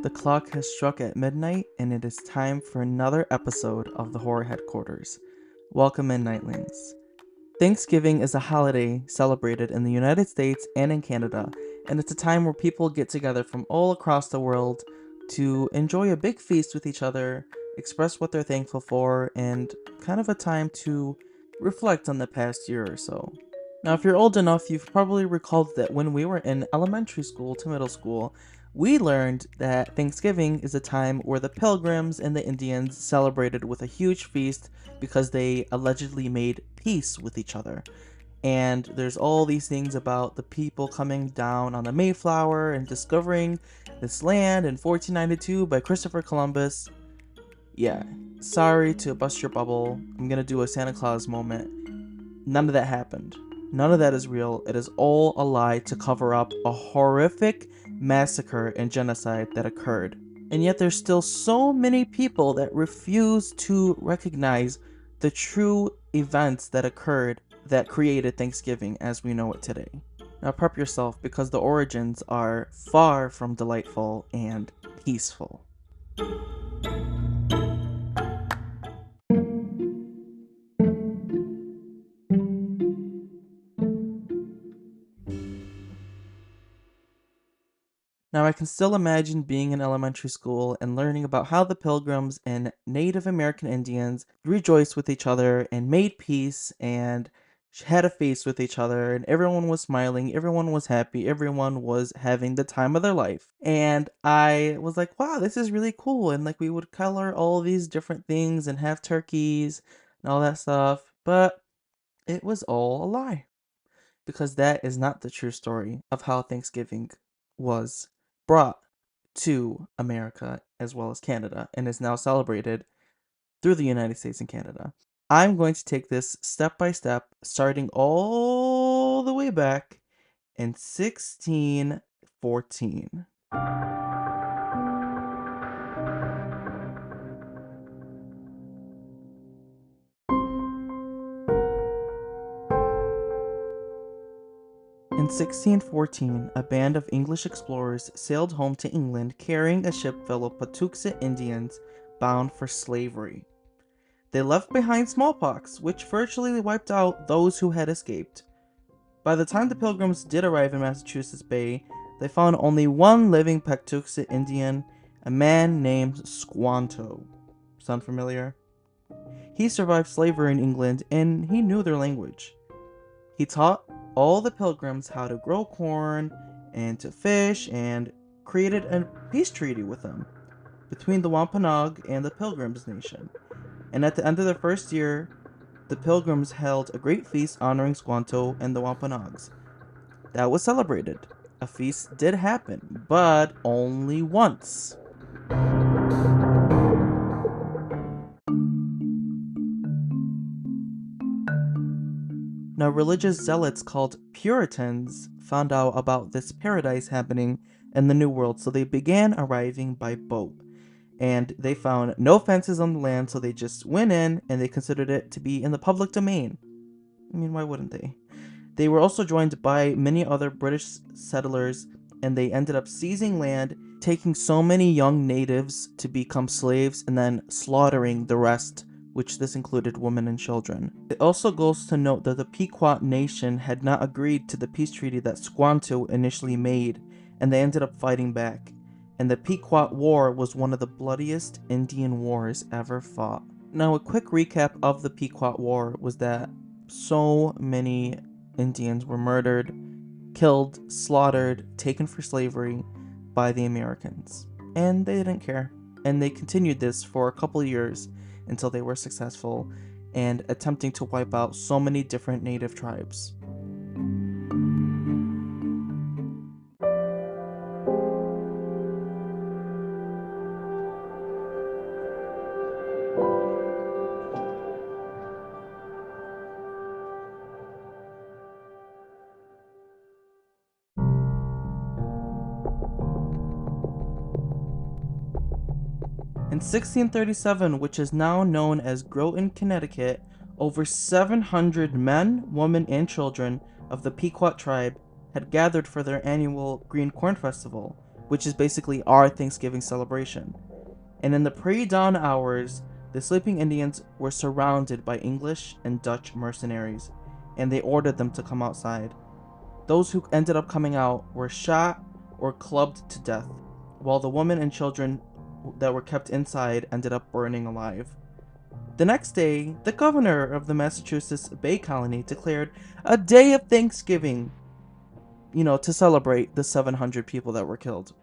The clock has struck at midnight, and it is time for another episode of the Horror Headquarters. Welcome in, Nightlings. Thanksgiving is a holiday celebrated in the United States and in Canada, and it's a time where people get together from all across the world to enjoy a big feast with each other, express what they're thankful for, and kind of a time to reflect on the past year or so. Now, if you're old enough, you've probably recalled that when we were in elementary school to middle school, we learned that Thanksgiving is a time where the Pilgrims and the Indians celebrated with a huge feast because they allegedly made peace with each other. And there's all these things about the people coming down on the Mayflower and discovering this land in 1492 by Christopher Columbus. Yeah, sorry to bust your bubble. I'm gonna do a Santa Claus moment. None of that happened. None of that is real. It is all a lie to cover up a horrific massacre and genocide that occurred. And yet there's still so many people that refuse to recognize the true events that occurred that created Thanksgiving as we know it today. Now prep yourself because the origins are far from delightful and peaceful. Now, I can still imagine being in elementary school and learning about how the Pilgrims and Native American Indians rejoiced with each other and made peace and had a feast with each other, and everyone was smiling, everyone was happy, everyone was having the time of their life. And I was like, wow, this is really cool. And like, we would color all these different things and have turkeys and all that stuff, but it was all a lie because that is not the true story of how Thanksgiving was brought to America as well as Canada and is now celebrated through the United States and Canada. I'm going to take this step by step, starting all the way back in 1614. In 1614, a band of English explorers sailed home to England carrying a ship full of Patuxet Indians bound for slavery. They left behind smallpox, which virtually wiped out those who had escaped. By the time the Pilgrims did arrive in Massachusetts Bay, they found only one living Patuxet Indian, a man named Squanto. Sound familiar? He survived slavery in England and he knew their language. He taught all the Pilgrims how to grow corn and to fish and created a peace treaty with them between the Wampanoag and the Pilgrims Nation. And at the end of the first year, the Pilgrims held a great feast honoring Squanto and the Wampanoags. That was celebrated. A feast did happen, but only once. Now, religious zealots called Puritans found out about this paradise happening in the New World, so they began arriving by boat. And they found no fences on the land, so they just went in and they considered it to be in the public domain. I mean, why wouldn't they? They were also joined by many other British settlers, and they ended up seizing land, taking so many young natives to become slaves, and then slaughtering the rest, which this included women and children. It also goes to note that the Pequot Nation had not agreed to the peace treaty that Squanto initially made, and they ended up fighting back. And the Pequot War was one of the bloodiest Indian wars ever fought. Now, a quick recap of the Pequot War was that so many Indians were murdered, killed, slaughtered, taken for slavery by the Americans. And they didn't care. And they continued this for a couple years until they were successful and attempting to wipe out so many different native tribes. In 1637, which is now known as Groton, Connecticut, over 700 men, women, and children of the Pequot tribe had gathered for their annual Green Corn Festival, which is basically our Thanksgiving celebration. And in the pre-dawn hours, the sleeping Indians were surrounded by English and Dutch mercenaries, and they ordered them to come outside. Those who ended up coming out were shot or clubbed to death, while the women and children that were kept inside ended up burning alive. The next day, the governor of the Massachusetts Bay Colony declared a day of Thanksgiving, to celebrate the 700 people that were killed,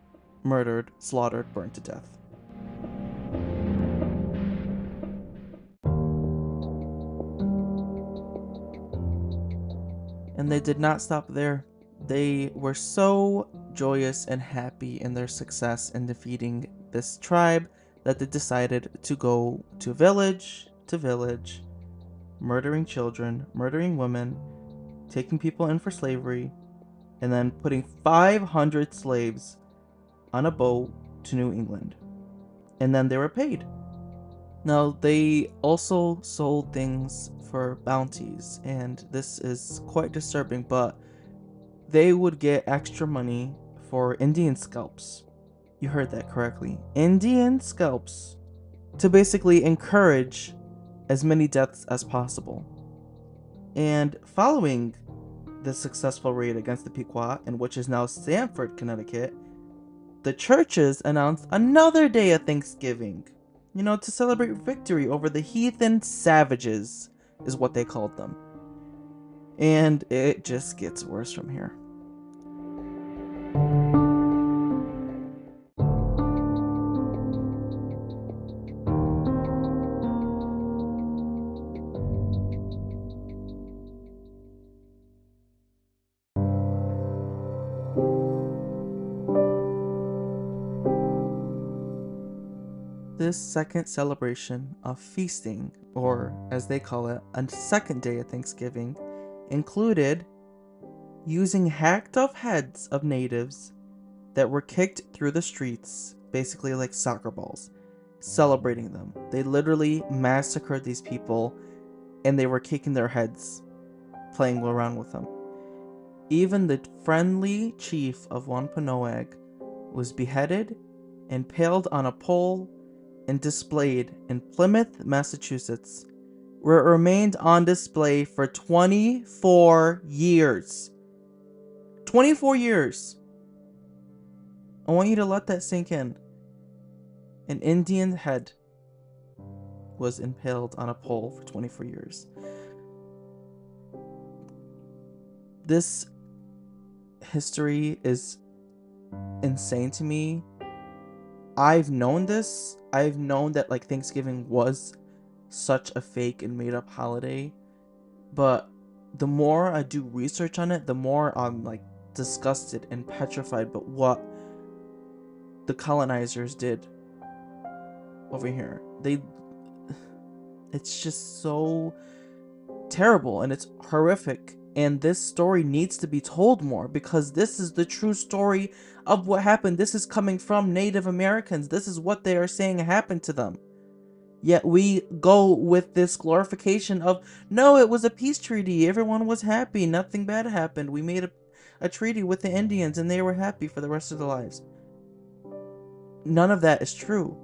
murdered, slaughtered, burned to death. And they did not stop there. They were so joyous and happy in their success in defeating this tribe that they decided to go to village, murdering children, murdering women, taking people in for slavery, and then putting 500 slaves on a boat to New England. And then they were paid. Now, they also sold things for bounties, and this is quite disturbing, but they would get extra money for Indian scalps. You heard that correctly. Indian scalps. To basically encourage as many deaths as possible. And following the successful raid against the Pequot, in which is now Stamford, Connecticut, the churches announced another day of Thanksgiving, to celebrate victory over the heathen savages, is what they called them. And it just gets worse from here. This second celebration of feasting, or as they call it, a second day of Thanksgiving, included using hacked off heads of natives that were kicked through the streets, basically like soccer balls, celebrating them. They literally massacred these people, and they were kicking their heads, playing around with them. Even the friendly chief of Wampanoag was beheaded, impaled on a pole, and displayed in Plymouth, Massachusetts, where it remained on display for 24 years. 24 years! I want you to let that sink in. An Indian head was impaled on a pole for 24 years. This history is insane to me. I've known this. I've known that Thanksgiving was such a fake and made up holiday, but the more I do research on it, the more I'm disgusted and petrified by what the colonizers did over here. It's just so terrible and it's horrific, and this story needs to be told more, because this is the true story of what happened. This is coming from Native Americans. This is what they are saying happened to them. Yet we go with this glorification of, no, it was a peace treaty. Everyone was happy. Nothing bad happened. We made a treaty with the Indians and they were happy for the rest of their lives. None of that is true.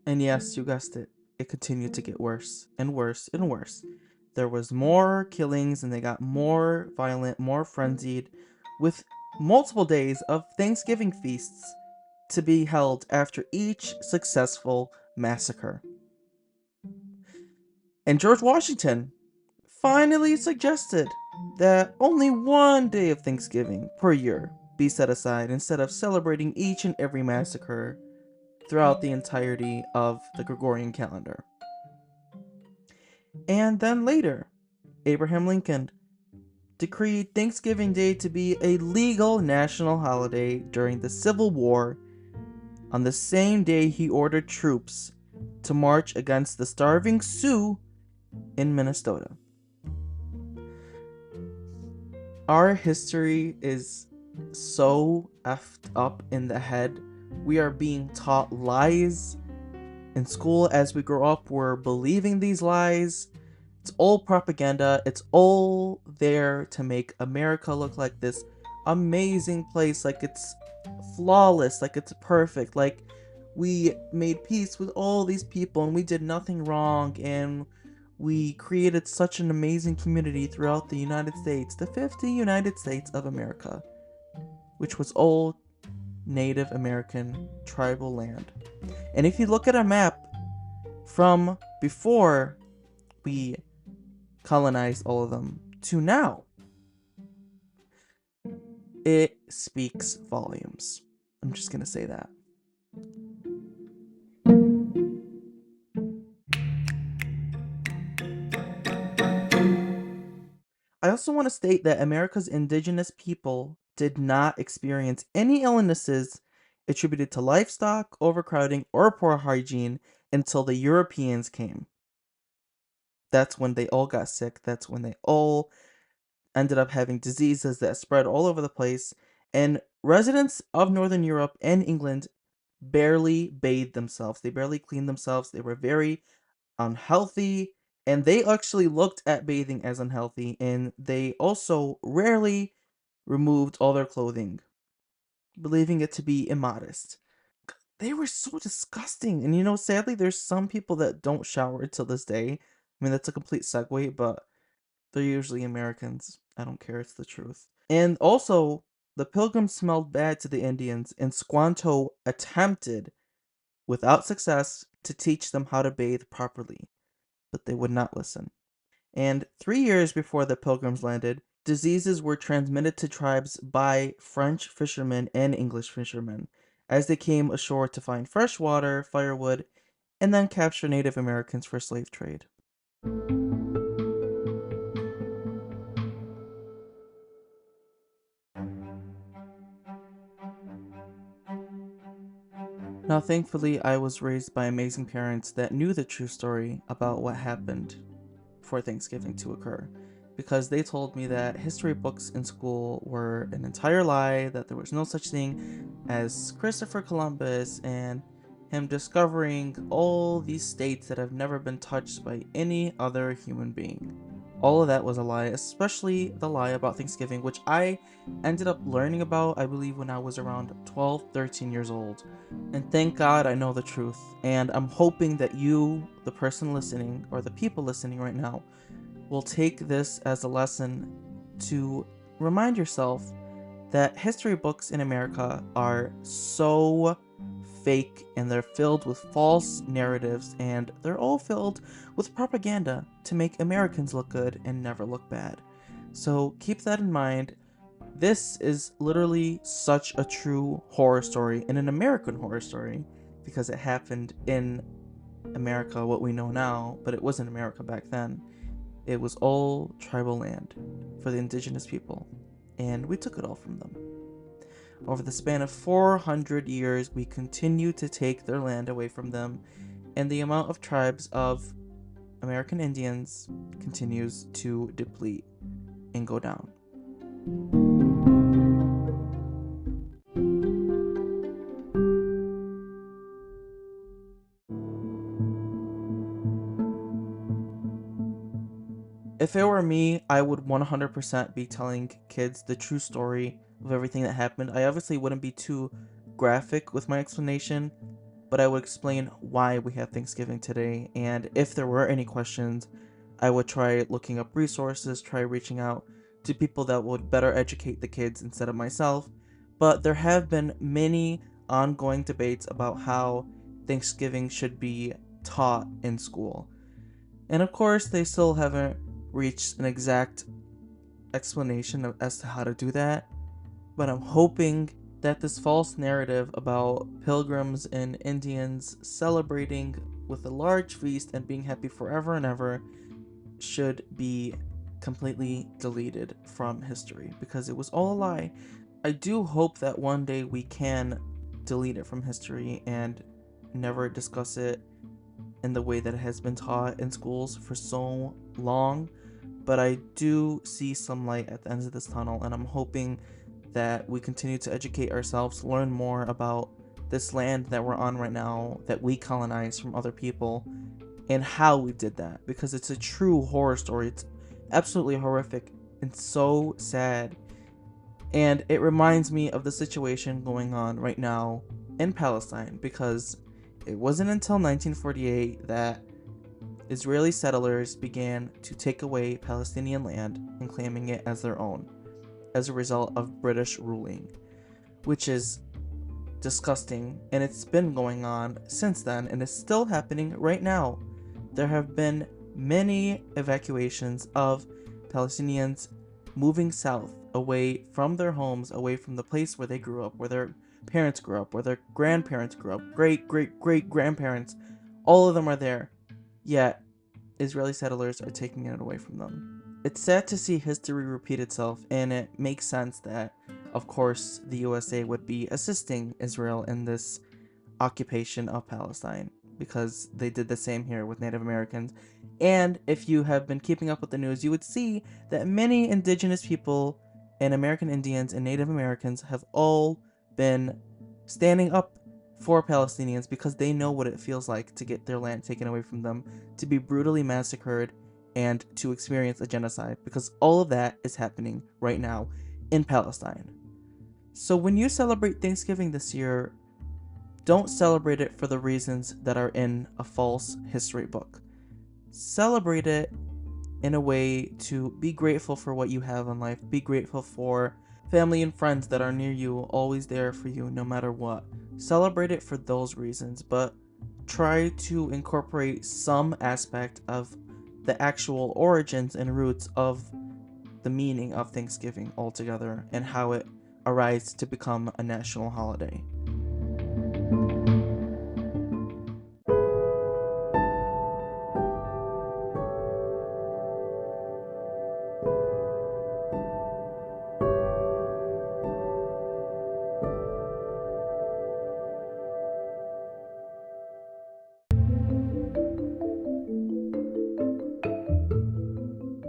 And yes, you guessed it. It continued to get worse and worse and worse. There was more killings and they got more violent, more frenzied, with multiple days of Thanksgiving feasts to be held after each successful massacre. And George Washington finally suggested that only one day of Thanksgiving per year be set aside instead of celebrating each and every massacre throughout the entirety of the Gregorian calendar. And then later, Abraham Lincoln decreed Thanksgiving Day to be a legal national holiday during the Civil War. On the same day, he ordered troops to march against the starving Sioux in Minnesota. Our history is so effed up in the head. We are being taught lies in school as we grow up. We're believing these lies. It's all propaganda. It's all there to make America look like this amazing place, like it's flawless, like it's perfect, like we made peace with all these people and we did nothing wrong, and we created such an amazing community throughout the United States, the 50 United States of America, which was all Native American tribal land. And if you look at a map from before we colonized all of them to now, it speaks volumes. I'm just gonna say that. I also want to state that America's indigenous people did not experience any illnesses attributed to livestock, overcrowding, or poor hygiene until the Europeans came. That's when they all got sick. That's when they all ended up having diseases that spread all over the place. And residents of Northern Europe and England barely bathed themselves. They barely cleaned themselves. They were very unhealthy, and they actually looked at bathing as unhealthy, and they also rarely removed all their clothing, believing it to be immodest. They were so disgusting. And sadly, there's some people that don't shower till this day. I mean, that's a complete segue, but they're usually Americans. I don't care, it's the truth. And also, the Pilgrims smelled bad to the Indians, and Squanto attempted, without success, to teach them how to bathe properly, but they would not listen. And 3 years before the Pilgrims landed, diseases were transmitted to tribes by French fishermen and English fishermen as they came ashore to find fresh water, firewood, and then capture Native Americans for slave trade. Now, thankfully, I was raised by amazing parents that knew the true story about what happened for Thanksgiving to occur, because they told me that history books in school were an entire lie, that there was no such thing as Christopher Columbus and him discovering all these states that have never been touched by any other human being. All of that was a lie, especially the lie about Thanksgiving, which I ended up learning about, I believe, when I was around 12, 13 years old. And thank God I know the truth. And I'm hoping that you, the person listening, or the people listening right now, will take this as a lesson to remind yourself that history books in America are so fake, and they're filled with false narratives, and they're all filled with propaganda to make Americans look good and never look bad. So keep that in mind. This is literally such a true horror story, and an American horror story, because it happened in America, what we know now, but it wasn't America back then. It was all tribal land for the indigenous people, and we took it all from them. Over the span of 400 years, we continue to take their land away from them, and the amount of tribes of American Indians continues to deplete and go down. If it were me, I would 100% be telling kids the true story of everything that happened. I obviously wouldn't be too graphic with my explanation, but I would explain why we have Thanksgiving today, and if there were any questions, I would try looking up resources, try reaching out to people that would better educate the kids instead of myself. But there have been many ongoing debates about how Thanksgiving should be taught in school. And of course, they still haven't reached an exact explanation as to how to do that. But I'm hoping that this false narrative about pilgrims and Indians celebrating with a large feast and being happy forever and ever should be completely deleted from history, because it was all a lie. I do hope that one day we can delete it from history and never discuss it in the way that it has been taught in schools for so long. But I do see some light at the end of this tunnel, and I'm hoping that we continue to educate ourselves, learn more about this land that we're on right now, that we colonized from other people, and how we did that, because it's a true horror story. It's absolutely horrific and so sad. And it reminds me of the situation going on right now in Palestine, because it wasn't until 1948 that Israeli settlers began to take away Palestinian land and claiming it as their own as a result of British ruling, which is disgusting, and it's been going on since then, and it's still happening right now. There have been many evacuations of Palestinians moving south, away from their homes, away from the place where they grew up, where their parents grew up, where their grandparents grew up, great great great grandparents. All of them are there, yet Israeli settlers are taking it away from them. It's sad to see history repeat itself, and it makes sense that, of course, the USA would be assisting Israel in this occupation of Palestine, because they did the same here with Native Americans. And if you have been keeping up with the news, you would see that many indigenous people and American Indians and Native Americans have all been standing up for Palestinians, because they know what it feels like to get their land taken away from them, to be brutally massacred, and to experience a genocide, because all of that is happening right now in Palestine. So when you celebrate Thanksgiving this year, don't celebrate it for the reasons that are in a false history book. Celebrate it in a way to be grateful for what you have in life. Be grateful for family and friends that are near you, always there for you no matter what. Celebrate it for those reasons, but try to incorporate some aspect of the actual origins and roots of the meaning of Thanksgiving altogether, and how it arose to become a national holiday.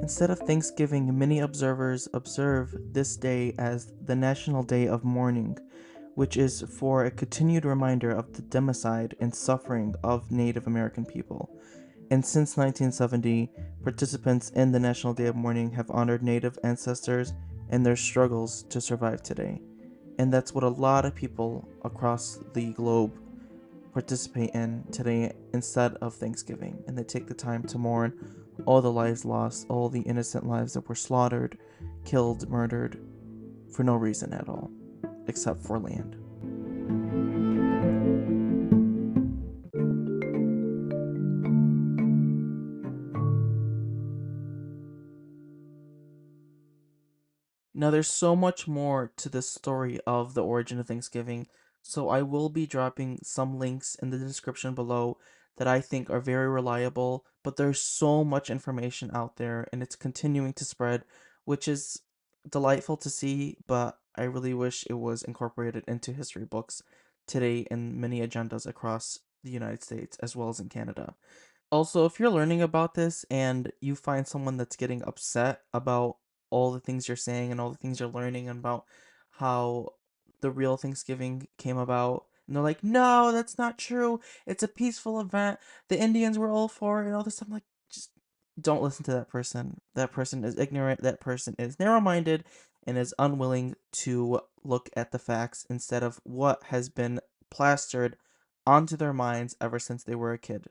Instead of Thanksgiving, many observers observe this day as the National Day of Mourning, which is for a continued reminder of the democide and suffering of Native American people. And since 1970, participants in the National Day of Mourning have honored Native ancestors and their struggles to survive today. And that's what a lot of people across the globe participate in today instead of Thanksgiving. And they take the time to mourn all the lives lost, all the innocent lives that were slaughtered, killed, murdered for no reason at all, except for land. Now, there's so much more to this story of the origin of Thanksgiving, so I will be dropping some links in the description below that I think are very reliable, but there's so much information out there and it's continuing to spread, which is delightful to see, but I really wish it was incorporated into history books today in many agendas across the United States as well as in Canada. Also, if you're learning about this and you find someone that's getting upset about all the things you're saying and all the things you're learning about how the real Thanksgiving came about, and they're like, no, that's not true. It's a peaceful event. The Indians were all for it and all this. I'm like, just don't listen to that person. That person is ignorant. That person is narrow minded and is unwilling to look at the facts instead of what has been plastered onto their minds ever since they were a kid.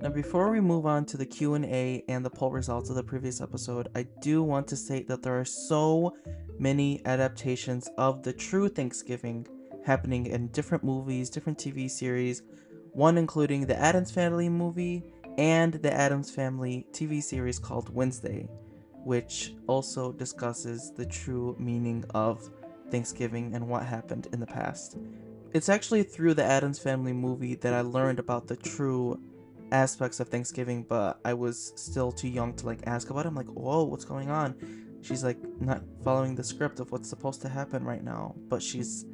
Now, before we move on to the Q&A and the poll results of the previous episode, I do want to state that there are so many adaptations of the true Thanksgiving happening in different movies, different TV series, one including the Addams Family movie and the Addams Family TV series called Wednesday, which also discusses the true meaning of Thanksgiving and what happened in the past. It's actually through the Addams Family movie that I learned about the true aspects of Thanksgiving, but I was still too young to like ask about it. I'm like, whoa, what's going on? She's like not following the script of what's supposed to happen right now, but she's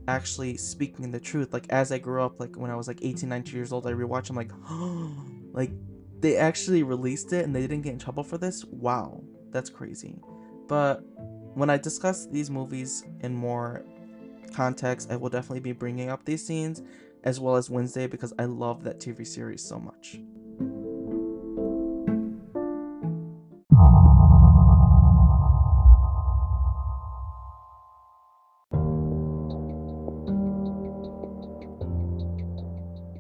actually speaking the truth. Like as I grew up, like when I was like 18, 19 years old, I rewatch, I'm like, oh, Like, they actually released it and they didn't get in trouble for this? Wow, that's crazy. But when I discuss these movies in more context, I will definitely be bringing up these scenes, as well as Wednesday, because I love that TV series so much.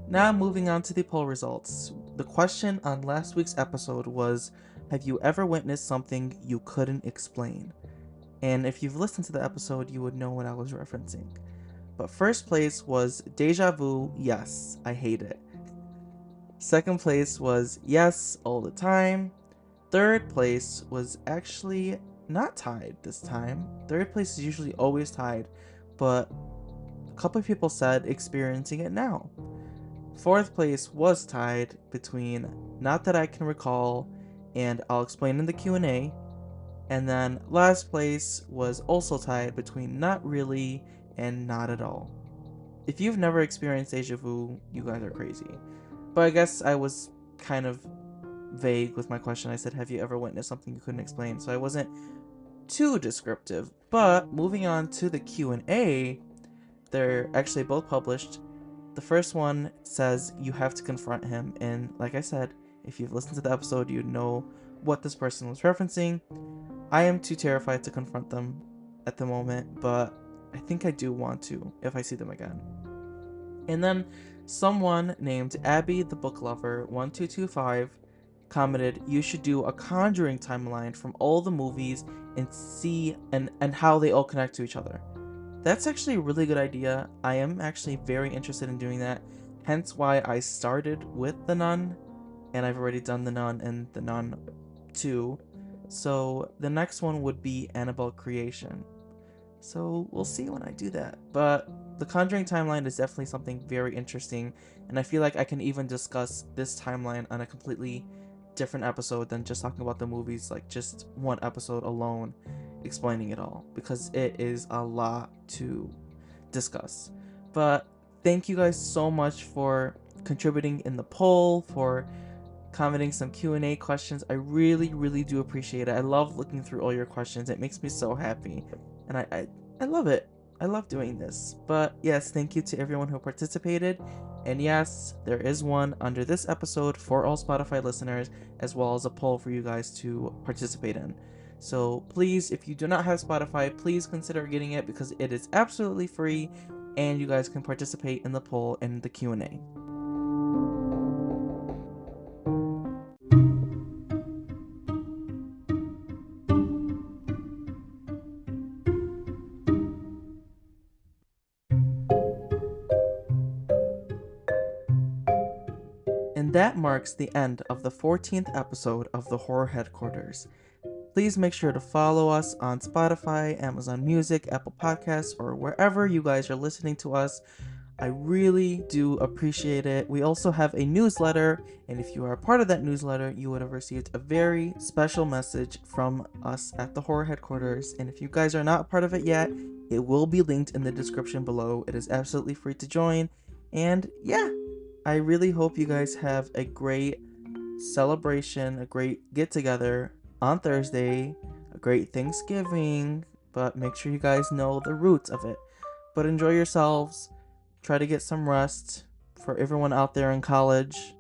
Now moving on to the poll results. The question on last week's episode was, have you ever witnessed something you couldn't explain? And if you've listened to the episode, you would know what I was referencing. But first place was Deja Vu, yes, I hate it. Second place was yes, all the time. Third place was actually not tied this time. Third place is usually always tied, but a couple of people said experiencing it now. Fourth place was tied between not that I can recall and I'll explain in the Q&A. And then last place was also tied between not really and not at all. If you've never experienced deja vu, you guys are crazy. But I guess I was kind of vague with my question. I said, have you ever witnessed something you couldn't explain? So I wasn't too descriptive. But moving on to the Q&A, they're actually both published. The first one says you have to confront him, and like I said, if you've listened to the episode, you know what this person was referencing. I am too terrified to confront them at the moment, but I think I do want to if I see them again. And then someone named Abby the Book Lover 1225 commented, you should do a Conjuring timeline from all the movies and see and how they all connect to each other. That's actually a really good idea. I am actually very interested in doing that, hence why I started with The Nun, and I've already done The Nun and The Nun 2. So the next one would be Annabelle Creation. So we'll see when I do that. But the Conjuring timeline is definitely something very interesting, and I feel like I can even discuss this timeline on a completely different episode than just talking about the movies, like just one episode alone explaining it all, because it is a lot to discuss. But thank you guys so much for contributing in the poll, for commenting some Q&A questions. I really do appreciate it. I love looking through all your questions. It makes me so happy, and I love it. I love doing this. But yes, thank you to everyone who participated. And yes, there is one under this episode for all Spotify listeners, as well as a poll for you guys to participate in. So please, if you do not have Spotify, please consider getting it, because it is absolutely free and you guys can participate in the poll and the Q&A. And that marks the end of the 14th episode of the Horror Headquarters. Please make sure to follow us on Spotify, Amazon Music, Apple Podcasts, or wherever you guys are listening to us. I really do appreciate it. We also have a newsletter, and if you are a part of that newsletter, you would have received a very special message from us at the Horror Headquarters. And if you guys are not a part of it yet, it will be linked in the description below. It is absolutely free to join. And yeah, I really hope you guys have a great celebration, a great get together on Thursday, a great Thanksgiving, but make sure you guys know the roots of it. But enjoy yourselves, try to get some rest. For everyone out there in college,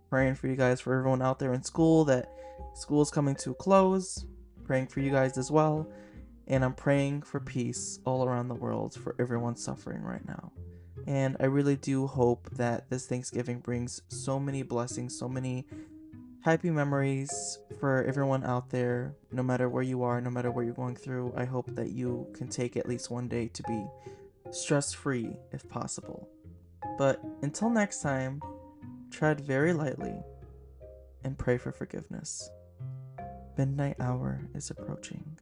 praying for you guys. For everyone out there in school, that school is coming to a close, praying for you guys as well. And I'm praying for peace all around the world for everyone suffering right now. And I really do hope that this Thanksgiving brings so many blessings, so many happy memories for everyone out there, no matter where you are, no matter what you're going through. I hope that you can take at least one day to be stress-free if possible. But until next time, tread very lightly and pray for forgiveness. Midnight hour is approaching.